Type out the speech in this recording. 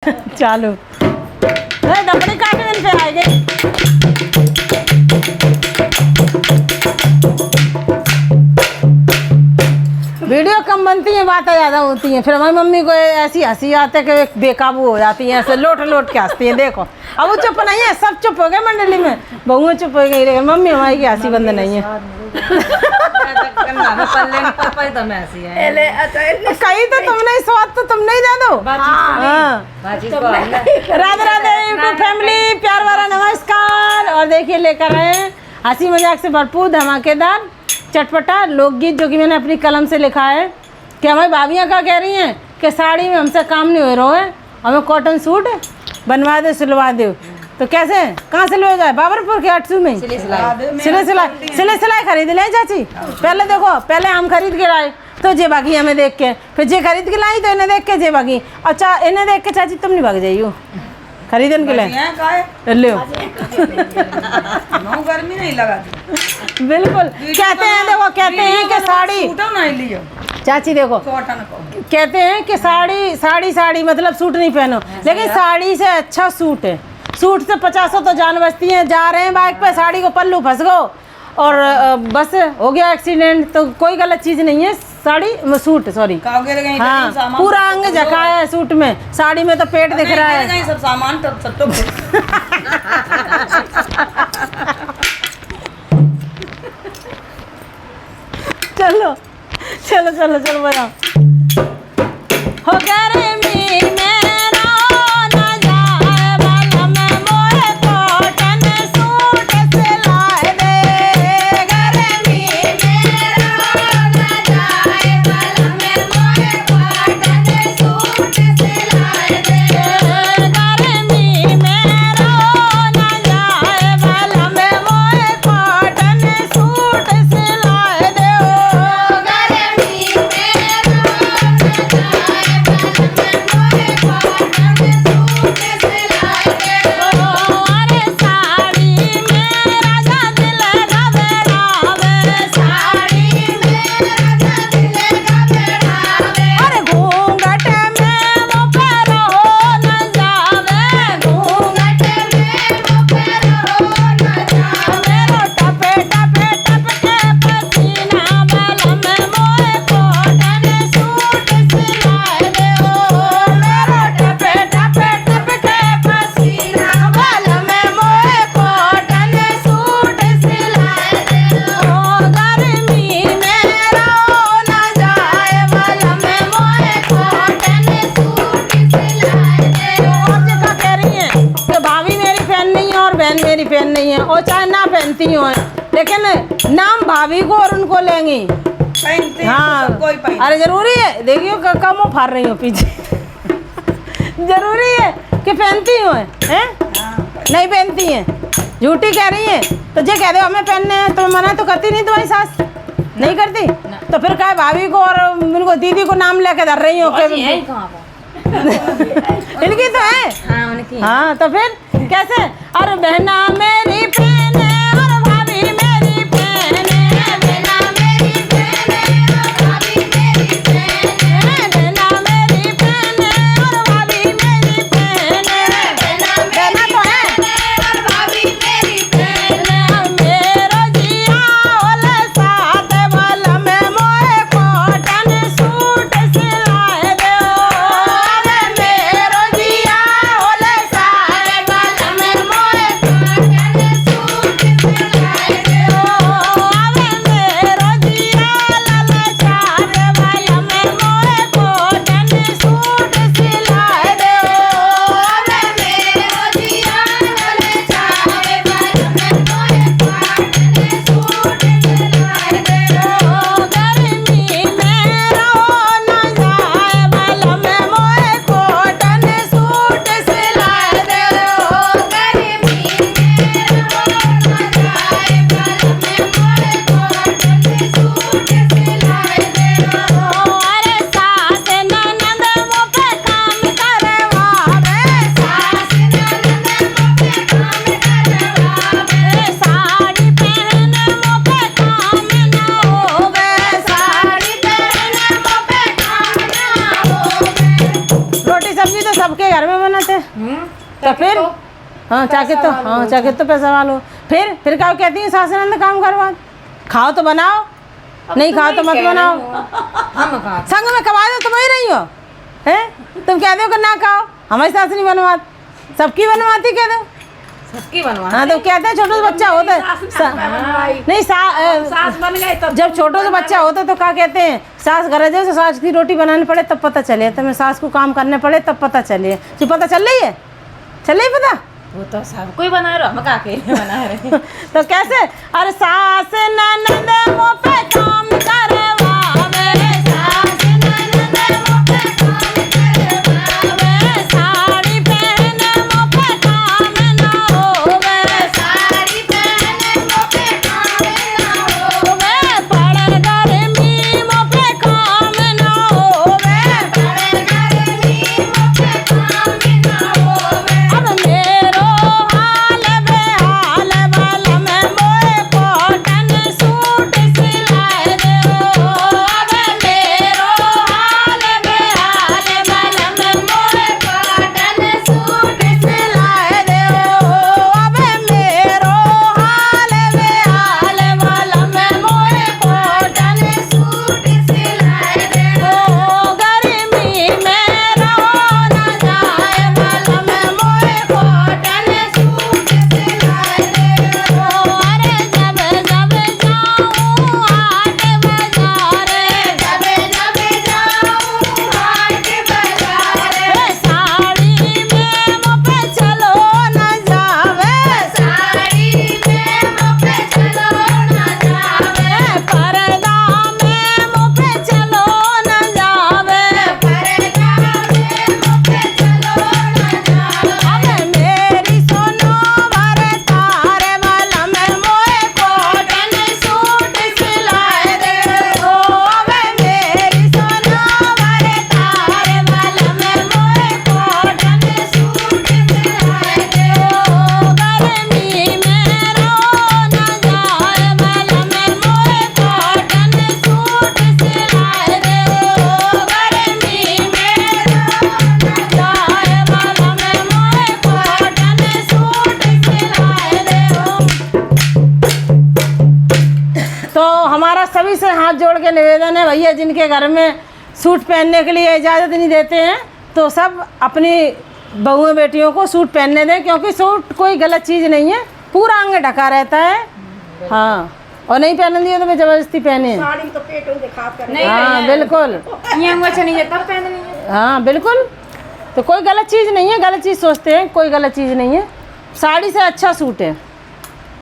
चालू दपड़ी काटे दिन पे आए गए। वीडियो कम बनती हैं, बातें ज़्यादा होती हैं। फिर हमारी मम्मी को ऐसी हंसी आती है कि बेकाबू हो जाती हैं, ऐसे लोट लोट के हंसती हैं। देखो अब वो चुप नहीं है, सब चुप हो गए मंडली में, बहुएं चुप हो गई, लेकिन मम्मी हमारी की हंसी बंद नहीं है। कहीं तो तुमने स्वाद तो तुमने ही दे दो। राधे राधे यूट्यूब फैमिली, प्यार वाला नमस्कार। और देखिए लेकर आए हंसी मजाक से भरपूर धमाकेदार चटपटा लोकगीत, जो कि मैंने अपनी कलम से लिखा है। कि हमारी भाभियाँ क्या कह रही हैं कि साड़ी में हमसे काम नहीं हो रहा है, हमें कॉटन सूट बनवा दो, सिलवा दो। तो कैसे, कहाँ सिलवा जाए? बाबरपुर के 800 में सिले सिलाई खरीद लें चाची। पहले देखो, पहले हम खरीद के लाए तो जे भागी हमें देख के, फिर जे खरीद के लाई तो इन्हें देख के जे भागी। अच्छा इन्हें देख के चाची तुम नहीं भाग जाइयो खरीदन के लिए ले गर्मी नहीं लगा बिल्कुल। कहते हैं देखो, कहते हैं कि साड़ी चाची देखो, कहते हैं कि साड़ी साड़ी साड़ी मतलब सूट नहीं पहनो, लेकिन साड़ी से अच्छा सूट है। सूट से 50 तो जान बचती हैं। जा रहे हैं बाइक पे, साड़ी को पल्लू फंस गो और बस हो गया एक्सीडेंट, तो कोई गलत चीज़ नहीं है। साड़ी सूट सॉरी हाँ, पूरा अंग झका है सूट में, साड़ी में तो पेट दिख रहा है। सब सामान चलो चलो चलो चलो बताओ। हो गर्मी में ना जाए वाला मैं मोरे कॉटन सूट सिलाए दे। गर्मी में ना जाए वाला मैं मोरे कॉटन सूट सिलाए दे। गर्मी में ना जाए वाला मैं मोरे कॉटन सूट सिलाए दे। मेरी पहन नहीं है और चाहे ना पहनती हो, लेकिन नाम भाभी को और उनको लेंगी। हाँ अरे जरूरी है, देखियो कम फाड़ रही हो पीछे जरूरी है कि पहनती हो हैं? नहीं पहनती हैं, झूठी कह रही है। तो जे कह दो हमें पहनने हैं तो मना तो करती नहीं तुम्हारी सास? नहीं करती तो फिर क्या भाभी को और उनको दीदी को नाम लेके धर रही हो? इनकी तो है हाँ, तो फिर कैसे? अरे बहना मेरी बहन और भाभी मेरी बहन, बहना मेरी बहन और भाभी मेरी बहन, बहना मेरी बहन और भाभी मेरी बहन, बहना तो है और भाभी मेरी बहन। मेरो जिया ओले साथ वाला मैं मोरे कॉटन सूट सिलाए दो। मेरो जिया ओले साथ वाला मैं मोरे कॉटन सूट घर में बनाते। तो फिर हाँ चाके तो पैसा वालो। फिर क्या कहती है सास नंद काम करवा, खाओ तो बनाओ, नहीं खाओ तो मत बनाओ। संग में कमा दो तुम ही रही हो हैं, तुम कह दो कि ना खाओ, हमारी सास नहीं बनवाती, सबकी बनवाती कह दो, सबकी बनवा। हाँ तो कहते हैं छोटा सा बच्चा होता है नहीं सास बन गई तो जब छोटा सा बच्चा होता तो क्या कहते हैं सास घर जाए तो सास की रोटी बनानी पड़े तब पता चले, तो मैं सास को काम करने पड़े तब पता चले। तो पता चल रही है, चल रही पता, वो तो सब कोई बना रहा, हम का अकेले बना रहे। तो कैसे, अरे सास ननद मुँह पे काम करवावे, सास ननद मुँह पे काम करवावे, साड़ी पहने मुँह पे काम ना होवे, साड़ी पहने मुँह पे काम ना होवे, पड़े गर्मी मुँह पे काम ना होवे, पड़े गर्मी मुँह पे काम ना होवे। अब मेरो हाल बेहाल वाला मैं मोए कॉटन सूट सिलाए दो, अब मेरो हाल बेहाल वाला मैं मोए कॉटन सूट सिलाए दो, अब मेरो हाल बेहाल वाला मैं मोए कॉटन सूट सिलाए दो, गर्मी में रहो न जाए वाला मैं मोए कॉटन सूट सिलाए दो। अरे जब जब जाऊँ हाट बाजारे, जब जब जाऊँ हाट बाजारे, साड़ी में मुँह पे चलो न जावे, साड़ी में मुँह पे चलो न जावे, पर्दा में मुँह पे चलो न जावे, पर्दा में मुँह पे चलो न जावे। अब मेरी सोनो भरे तारे वाला मैं मोए कॉटन सूट सिलाए दो, अब मेरी सोनो भरे तारे वाला मैं मोए कॉटन सूट सिलाए दो, गर्मी में रहो न जाए वाला मैं मोए कॉटन सूट सिलाए दो, गर्मी में रहो न जाए वाला मैं मोए कॉटन सूट सिलाए दो। तो हमारा सभी से हाथ जोड़ के निवेदन है भैया, जिनके घर में सूट पहनने के लिए इजाज़त नहीं देते हैं तो सब अपनी बहुओं बेटियों को सूट पहनने दें, क्योंकि सूट कोई गलत चीज़ नहीं है, पूरा अंग ढका रहता है। हाँ, और नहीं पहन दिए तो मैं ज़बरदस्ती पहने। साड़ी तो पेट दिखा कर नहीं हाँ बिल्कुल, ये अच्छा नहीं है तब पहन नहीं है। हाँ बिल्कुल, तो कोई गलत चीज़ नहीं है, गलत चीज़ सोचते हैं, कोई गलत चीज़ नहीं है, साड़ी से अच्छा सूट है।